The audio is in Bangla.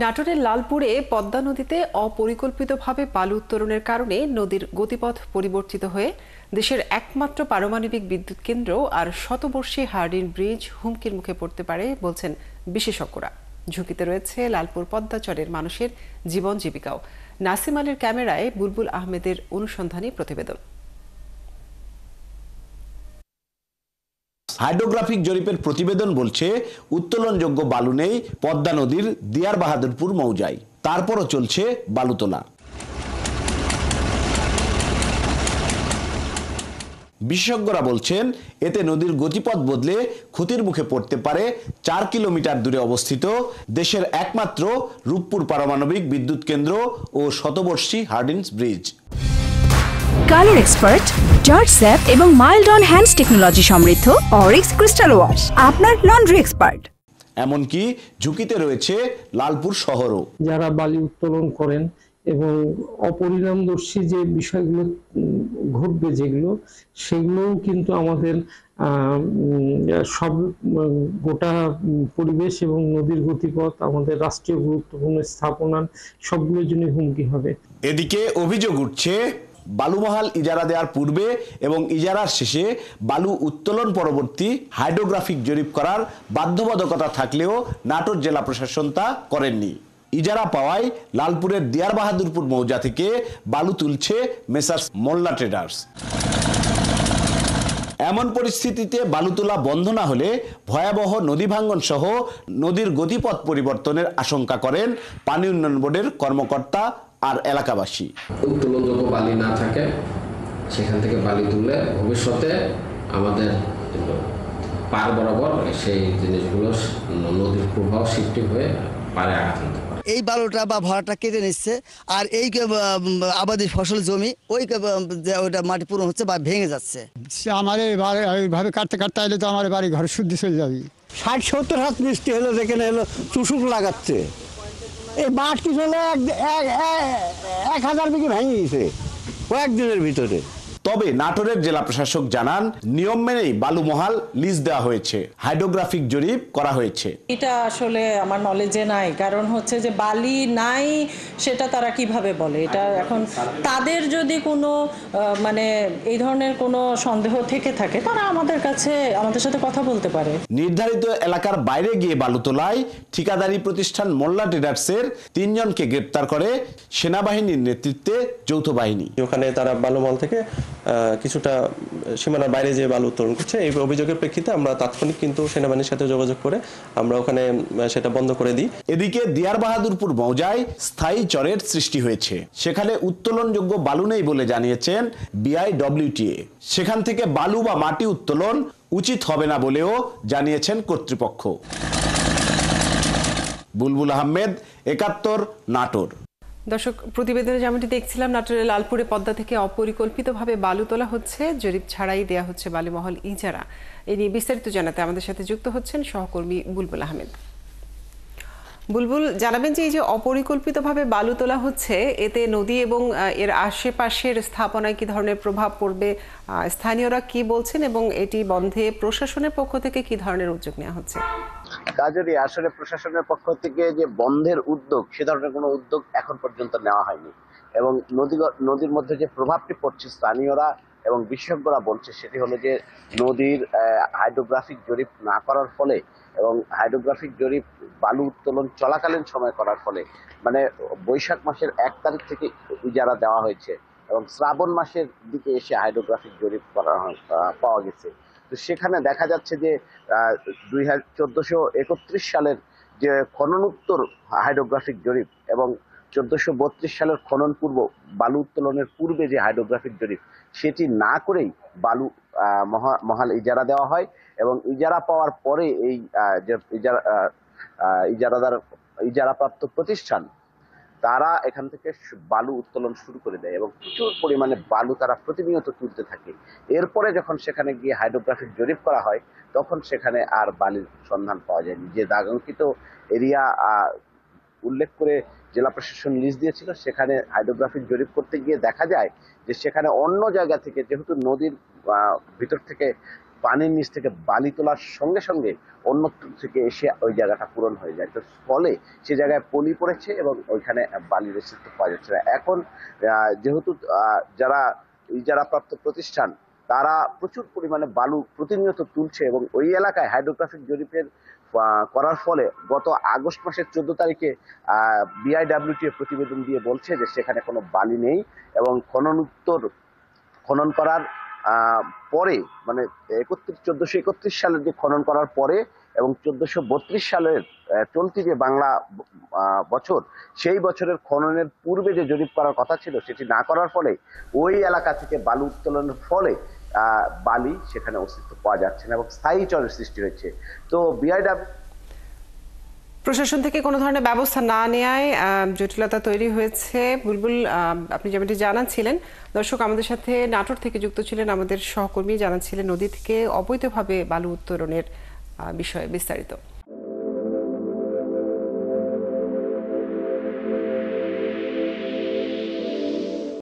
নাটোরের লালপুরে পদ্মা নদীতে অপরিকল্পিতভাবে বালু উত্তোলনের কারণে নদীর গতিপথ পরিবর্তিত হয়ে দেশের একমাত্র পারমাণবিক বিদ্যুৎ কেন্দ্র আর শতবর্ষী হার্ডিন ব্রিজ হুমকির মুখে পড়তে পারে বলছেন বিশেষজ্ঞরা। ঝুঁকিতে রয়েছে লালপুর পদ্মাচরের মানুষের জীবন জীবিকাও। নাসিম আলীর ক্যামেরায় বুলবুল আহমেদের অনুসন্ধানী প্রতিবেদন। হাইড্রোগ্রাফিক জরিপের প্রতিবেদন বলছে উত্তোলনযোগ্য বালু নেই পদ্মা নদীর দিয়ার বাহাদুরপুর মৌজায়, তারপরও চলছে বালু তোলা। বিশেষজ্ঞরা বলছেন এতে নদীর গতিপথ বদলে ক্ষতির মুখে পড়তে পারে 4 কিলোমিটার দূরে অবস্থিত দেশের একমাত্র রূপপুর পারমাণবিক বিদ্যুৎ কেন্দ্র ও শতবর্ষী হার্ডিন্স ব্রিজ। কালার এক্সপার্ট, জর্জ স্যাপ এবং মাইল্ড অন হ্যান্ডস টেকনোলজি সমৃদ্ধ অরিক্স ক্রিস্টাল ওয়াশ আপনার লন্ড্রি এক্সপার্ট। এমনকি ঝুঁকিতে রয়েছে লালপুর শহরও। যারা বালি উত্তোলন করেন এবং অপরিণামদর্শী যে বিষয়গুলো ঘটবে সেগুলোও কিন্তু আমাদের সব গোটা পরিবেশ এবং নদীর গতিপথ, আমাদের রাষ্ট্রীয় গুরুত্বপূর্ণ স্থাপনা সবগুলোর জন্য হুমকি হবে। এদিকে অভিযোগ উঠছে বালুমহাল ইজারা দেওয়ার পূর্বে এবং ইজারার শেষে বালু উত্তোলন পরবর্তী হাইড্রোগ্রাফিক জরিপ করার বাধ্যবাধকতা থাকলেও নাটোর জেলা প্রশাসন তা করেননি। ইজারা পাওয়ায় লালপুরের দিয়ার বাহাদুরপুর মৌজা থেকে বালু তুলছে মেসার্স মোল্লা ট্রেডার্স। এমন পরিস্থিতিতে বালু তোলা বন্ধ না হলে ভয়াবহ নদী ভাঙ্গন সহ নদীর গতিপথ পরিবর্তনের আশঙ্কা করেন পানি উন্নয়ন বোর্ডের কর্মকর্তা আর এলাকাবাসী। উত্তোলনযোগ্য বালি না থাকে সেখান থেকে বালি তুললে ভবিষ্যতে আমাদের পার বরাবর সেই জিনিসগুলো নদীর প্রবাহ শিফটিং হয়ে পারে আঘাত আনতে পারে। এই বালুটা বা ভরাটা কেটে নিচ্ছে আর এই আবাদি ফসল জমি ওইটা মাটি পূরণ হচ্ছে বা ভেঙে যাচ্ছে। আমার এইভাবে কাটতে কাটতে এলে তো আমার বাড়ি ঘর শুদ্ধি চলে যাবে। 60-70 হাত বৃষ্টি হলো, যেখানে হলো চুষুক লাগাচ্ছে। এই মাঠ কি চলে 1000 বিঘে ভেঙে গেছে কয়েকদিনের ভিতরে। তবে নাটোরের জেলা প্রশাসক জানান নিয়ম মেনেই বালুমহাল লিজ দেওয়া হয়েছে, হাইড্রোগ্রাফিক জরিপ করা হয়েছে। এটা আসলে আমার নলেজে নাই, কারণ হচ্ছে যে বালি নাই সেটা তারা কিভাবে বলে। এটা এখন তাদের যদি কোনো মানে এই ধরনের কোনো সন্দেহ থেকে থাকে তারা আমাদের সাথে কথা বলতে পারে। নির্ধারিত এলাকার বাইরে গিয়ে বালু তোলায় ঠিকাদারি প্রতিষ্ঠান মোল্লা ট্রেডার্সের 3 জনকে গ্রেপ্তার করে সেনাবাহিনীর নেতৃত্বে যৌথ বাহিনী। ওখানে তারা বালুমহাল থেকে কিছুটা সীমানার বাইরে যে বালু উত্তোলন করছে, এই অভিযোগের প্রেক্ষিতে আমরা তাৎক্ষণিক কিন্তু সেনাবাহিনীর সাথে যোগাযোগ করে আমরা ওখানে সেটা বন্ধ করে দিই। এদিকে দিয়ার বাহাদুরপুর মৌজায় স্থায়ী চরের সৃষ্টি হয়েছে, সেখানে উত্তোলনযোগ্য বালু নেই বলে জানিয়েছেন BIWTA। সেখান থেকে বালু বা মাটি উত্তোলন উচিত হবে না বলেও জানিয়েছেন কর্তৃপক্ষ। বুলবুল আহমেদ, 71, নাটোর। দর্শক, প্রতিবেদনে যেমনটি দেখছিলাম, নাটোরের লালপুরে পদ্মা থেকে অপরিকল্পিতভাবে বালু তোলা হচ্ছে, জরিপ ছাড়াই দেয়া হচ্ছে বালুমহল ইজারা। এই নিয়ে বিস্তারিত জানাতে আমাদের সাথে যুক্ত হচ্ছেন সহকর্মী বুলবুল আহমেদ। বুলবুল, জানাবেন যে এই যে অপরিকল্পিতভাবে বালু তোলা হচ্ছে, এতে নদী এবং এর আশেপাশের স্থাপনায় কি ধরনের প্রভাব পড়বে, স্থানীয়রা কি বলছেন এবং এটি বন্ধে প্রশাসনের পক্ষ থেকে কি ধরনের উদ্যোগ নেওয়া হচ্ছে? কাজেরই আসলে প্রশাসনের পক্ষ থেকে যে বন্ধের উদ্যোগ, সে ধরনের কোনো উদ্যোগ এখন পর্যন্ত নেওয়া হয়নি। এবং নদীর মধ্যে যে প্রভাবটি পড়ছে, স্থানীয়রা এবং বিশেষজ্ঞরা বলছে সেটি হলো যে নদীর হাইড্রোগ্রাফিক জরিপ না করার ফলে এবং হাইড্রোগ্রাফিক জরিপ বালু উত্তোলন চলাকালীন সময় করার ফলে, মানে বৈশাখ মাসের 1 তারিখ থেকে ইজারা দেওয়া হয়েছে এবং শ্রাবণ মাসের দিকে এসে হাইড্রোগ্রাফিক জরিপ পাওয়া গেছে। তো সেখানে দেখা যাচ্ছে যে 1431 সালের যে খননোত্তর হাইড্রোগ্রাফিক জরিপ এবং 1432 সালের খনন পূর্ব বালু উত্তোলনের পূর্বে যে হাইড্রোগ্রাফিক জরিপ, সেটি না করেই বালু মহাল ইজারা দেওয়া হয় এবং ইজারা পাওয়ার পরে এই যে ইজারাপ্রাপ্ত প্রতিষ্ঠান তারা এখান থেকে বালু উত্তোলন শুরু করে দেয় এবং প্রচুর পরিমাণে বালু তারা প্রতিনিয়ত তুলতে থাকে। এরপরে যখন সেখানে গিয়ে হাইড্রোগ্রাফিক জরিপ করা হয়, তখন সেখানে আর বালির সন্ধান পাওয়া যায়নি। যে দাগাঙ্কিত এরিয়া উল্লেখ করে জেলা প্রশাসন লিজ দিয়েছিল, সেখানে হাইড্রোগ্রাফিক জরিপ করতে গিয়ে দেখা যায় যে সেখানে অন্য জায়গা থেকে, যেহেতু নদীর ভিতর থেকে পানির নিচ থেকে বালি তোলার সঙ্গে সঙ্গে অন্যত্র থেকে এসে ওই জায়গাটা পূরণ হয়ে যায়। তো ফলে সে জায়গায় পলি পড়েছে এবং ওইখানে বালির অস্তিত্ব পাওয়া যাচ্ছে না। এখন যেহেতু যারা ইজারাপ্রাপ্ত প্রতিষ্ঠান তারা প্রচুর পরিমাণে বালু প্রতিনিয়ত তুলছে এবং ওই এলাকায় হাইড্রোগ্রাফিক জরিপের করার ফলে গত আগস্ট মাসের 14 তারিখে বিআইডব্লিউটি প্রতিবেদন দিয়ে বলছে যে সেখানে কোনো বালি নেই এবং খনন করার পরে মানে 1431 সালের যে খনন করার পরে এবং 1432 সালের চলতি যে বাংলা বছর সেই বছরের খননের পূর্বে যে জরিপ করার কথা ছিল সেটি না করার ফলে ওই এলাকা থেকে বালু উত্তোলনের ফলে বালি সেখানে অস্তিত্ব পাওয়া যাচ্ছে না এবং স্থায়ী চরের সৃষ্টি হয়েছে। তো প্রশাসন থেকে কোনো ধরনের ব্যবস্থা না নেওয়ায় জটিলতা তৈরি হয়েছে। বুলবুল, আপনি যেমনটি জানাচ্ছিলেন, দর্শক আমাদের সাথে নাটোর থেকে যুক্ত ছিলেন আমাদের সহকর্মী জানাচ্ছিলেন নদী থেকে অবৈধভাবে বালু উত্তোলনের বিষয়ে বিস্তারিত।